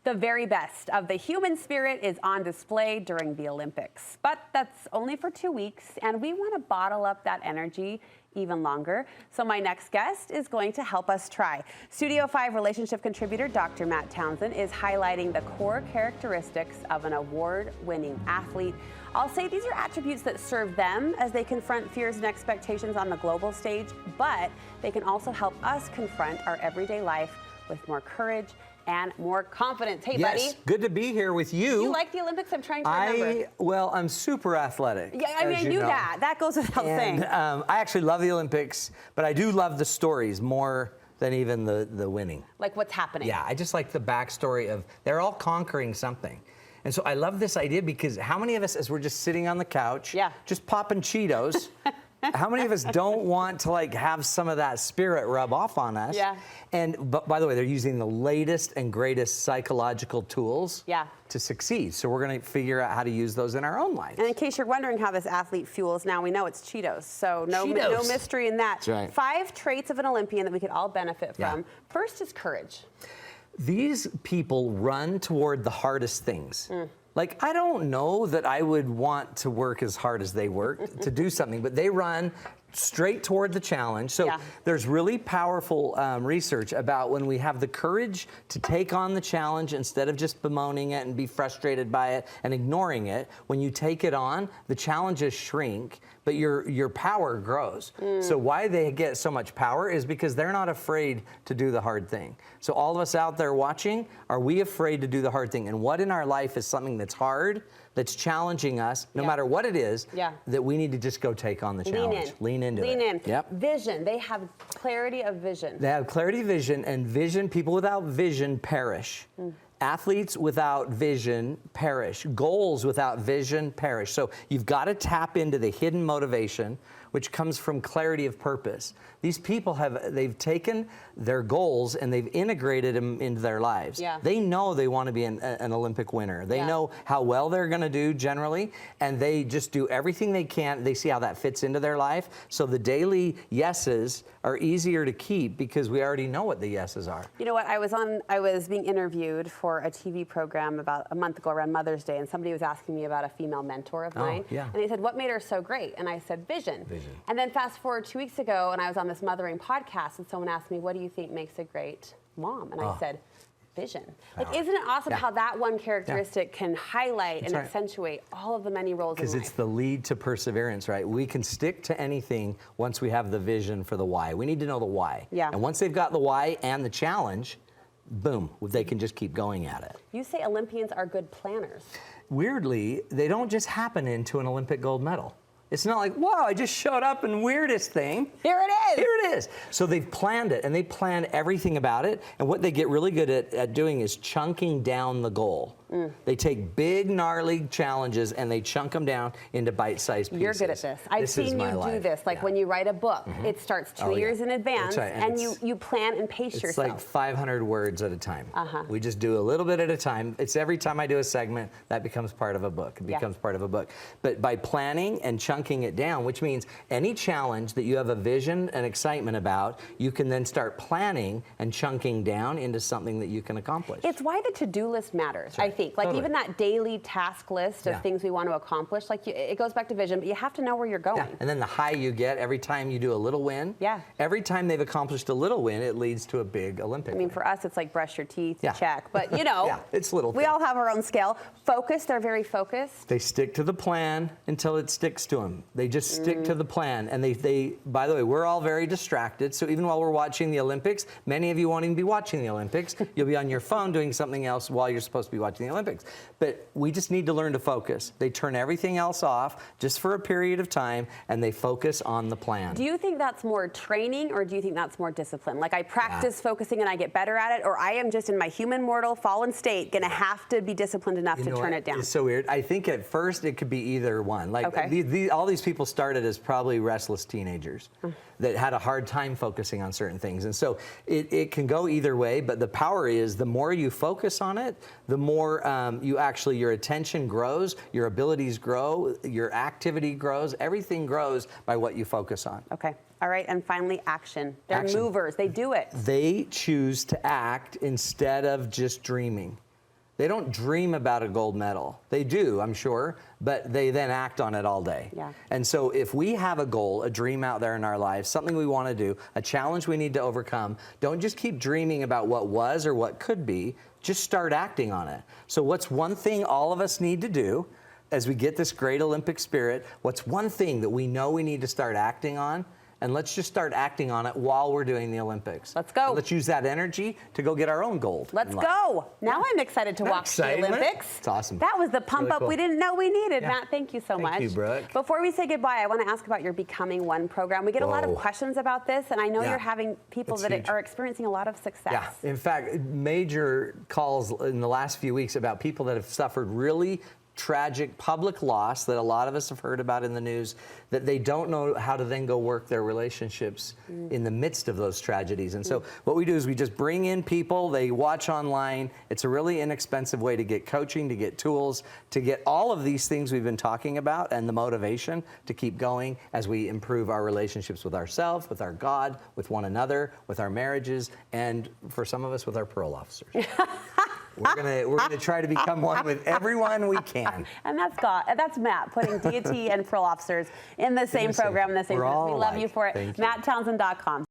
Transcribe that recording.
The very best of the human spirit is on display during the Olympics. But that's only for 2 weeks, and we want to bottle up that energy even longer. So my next guest is going to help us try. Studio 5 relationship contributor Dr. Matt Townsend is highlighting the core characteristics of an award-winning athlete. I'll say these are attributes that serve them as they confront fears and expectations on the global stage, but they can also help us confront our everyday life with more courage and more confidence. Hey, buddy. Yes, good to be here with you. You like the Olympics? I'm trying to remember. Well, I'm super athletic. Yeah, I mean, I knew that. That goes without saying. I actually love the Olympics, but I do love the stories more than even the winning. Like what's happening. Yeah, I just like the backstory of they're all conquering something. And so I love this idea because how many of us, as we're just sitting on the couch, just popping Cheetos, how many of us don't want to like have some of that spirit rub off on us? Yeah. And but by the way, they're using the latest and greatest psychological tools to succeed. So we're going to figure out how to use those in our own lives. And in case you're wondering how this athlete fuels, now we know it's Cheetos. So no mystery in that. That's right. 5 traits of an Olympian that we could all benefit from. First is courage. These people run toward the hardest things. Like, I don't know that I would want to work as hard as they work to do something, but they run straight toward the challenge. So there's really powerful research about when we have the courage to take on the challenge instead of just bemoaning it and be frustrated by it and ignoring it. When you take it on, the challenges shrink, but your power grows. So why they get so much power is because they're not afraid to do the hard thing. So all of us out there watching, are we afraid to do the hard thing? And what in our life is something that's hard, that's challenging us, no matter what it is, that we need to just go take on the challenge. Lean into it. Lean in. Yep. Vision. They have clarity of vision. They have clarity of vision, and vision, people without vision perish. Athletes without vision perish. Goals without vision perish. So you've got to tap into the hidden motivation, which comes from clarity of purpose. These people they've taken their goals and they've integrated them into their lives. They know they want to be an Olympic winner. They know how well they're going to do generally, and they just do everything they can. They see how that fits into their life. So the daily yeses are easier to keep because we already know what the yeses are. You know what? I was being interviewed for a TV program about a month ago around Mother's Day, and somebody was asking me about a female mentor of mine. And they said, what made her so great? And I said, vision. And then fast forward 2 weeks ago, and I was on this mothering podcast, and someone asked me, what do you think makes a great mom? And I said, vision. Like, isn't it awesome how that one characteristic can highlight and accentuate all of the many roles in life? Because it's the lead to perseverance, right? We can stick to anything once we have the vision for the why. We need to know the why. And once they've got the why and the challenge, boom, they can just keep going at it. You say Olympians are good planners. Weirdly, they don't just happen into an Olympic gold medal. It's not like, wow, I just showed up in weirdest thing. Here it is. Here it is. So they've planned it, and they plan everything about it. And what they get really good at doing is chunking down the goal. They take big, gnarly challenges, and they chunk them down into bite-sized pieces. You're good at this. I've seen you do this. Like when you write a book, it starts 2 years in advance, and you plan and pace yourself. It's like 500 words at a time. We just do a little bit at a time. It's every time I do a segment, that becomes part of a book. It becomes part of a book. But by planning and chunking it down, which means any challenge that you have a vision and excitement about, you can then start planning and chunking down into something that you can accomplish. It's why the to-do list matters, I think. Like even that daily task list of things we want to accomplish, like it goes back to vision, but you have to know where you're going. And then the high you get every time you do a little win. Every time they've accomplished a little win, it leads to a big Olympic win. For us, it's like brush your teeth, check. But you know, it's little. We all have our own scale. Focus, they're very focused. They stick to the plan until it sticks to them. They just stick to the plan. And they, by the way, we're all very distracted. So even while we're watching the Olympics, many of you won't even be watching the Olympics. You'll be on your phone doing something else while you're supposed to be watching the Olympics. But we just need to learn to focus. They turn everything else off just for a period of time, and they focus on the plan. Do you think that's more training, or do you think that's more discipline? Like I practice focusing and I get better at it, or I am just in my human mortal fallen state going to have to be disciplined enough to turn it down? It's so weird. I think at first it could be either one. Like all these people started as probably restless teenagers that had a hard time focusing on certain things. And so it can go either way, but the power is the more you focus on it, the more your attention grows, your abilities grow, your activity grows, everything grows by what you focus on. Okay. All right, and finally, action. They're movers. They do it. They choose to act instead of just dreaming. They don't dream about a gold medal. They do, I'm sure, but they then act on it all day. Yeah. And so if we have a goal, a dream out there in our lives, something we want to do, a challenge we need to overcome, don't just keep dreaming about what was or what could be, just start acting on it. So what's one thing all of us need to do as we get this great Olympic spirit? What's one thing that we know we need to start acting on? And let's just start acting on it while we're doing the Olympics. Let's go. Let's use that energy to go get our own gold. Let's go. Now I'm excited to watch the Olympics. It's awesome. That was the pump really up cool. we didn't know we needed. Yeah. Matt, thank you so much. Thank you, Brooke. Before we say goodbye, I want to ask about your Becoming One program. We get a lot of Whoa. questions about this, and I know Yeah. you're having people It's that huge. are experiencing a lot of success. Yeah, in fact, major calls in the last few weeks about people that have suffered really tragic public loss that a lot of us have heard about in the news, that they don't know how to then go work their relationships in the midst of those tragedies. And so what we do is we just bring in people, they watch online. It's a really inexpensive way to get coaching, to get tools, to get all of these things we've been talking about, and the motivation to keep going as we improve our relationships with ourselves, with our God, with one another, with our marriages, and for some of us, with our parole officers. We're gonna try to become one with everyone we can. And that's God. That's Matt putting deity and parole officers in the same program, in the same. We're business. all We love alike. you for it. Thank you. MattTownsend.com.